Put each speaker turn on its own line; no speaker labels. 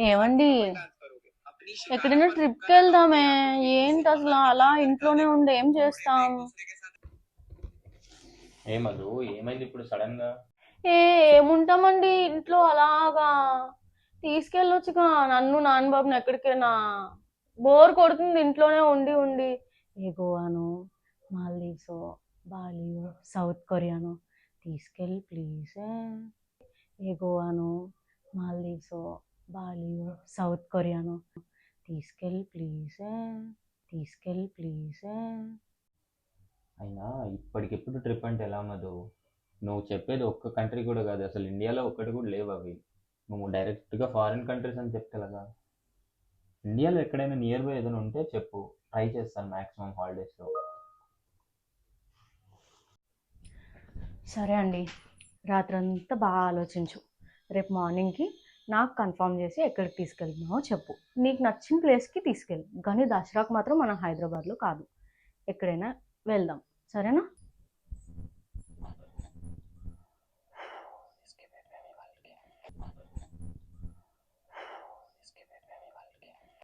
ఏమండి, ఎక్కడైనా ట్రిప్కి వెళ్దామే? ఏంటి అసలు అలా ఇంట్లోనే ఉండి ఏం చేస్తాం?
ఏమదు ఏమైంది ఇప్పుడు సడన్ గా?
ఏముంటామండి ఇంట్లో అలాగా. తీసుకెళ్ళొచ్చుగా నన్ను నాన్నబాబుని ఎక్కడికైనా. బోర్ కొడుతుంది ఇంట్లోనే ఉండి ఉండి. ఏ గోవాను, మాల్దీవ్స్, బాలియో, సౌత్ కొరియాను తీసుకెళ్ళి ప్లీజ్. ఏ గోవాను, మాల్దీవ్స్, బాలియో, సౌత్ కొరియాను తీసుకెళ్ళి ప్లీజ్. తీసుకెళ్ళి ప్లీజ్.
అయినా ఇప్పటికిప్పుడు ట్రిప్ అంటే ఎలా మధు? నువ్వు చెప్పేది ఒక్క కంట్రీ కూడా కాదు, అసలు ఇండియాలో ఒక్కటి కూడా లేవు అవి. నువ్వు డైరెక్ట్గా ఫారిన్ కంట్రీస్ అని చెప్తే కదా. ఇండియాలో ఎక్కడైనా నియర్ బై ఏదైనా ఉంటే చెప్పు, ట్రై చేస్తాను మ్యాక్సిమం హాలిడేస్లో.
సరే అండి, రాత్రంతా బాగా ఆలోచించు. రేపు మార్నింగ్కి నాకు కన్ఫర్మ్ చేసి ఎక్కడికి తీసుకెళ్తున్నావో చెప్పు. నీకు నచ్చిన ప్లేస్కి తీసుకెళ్ళు, కానీ దసరాకు మాత్రం మనం హైదరాబాద్లో కాదు, ఎక్కడైనా వెళ్దాం. సరేనా?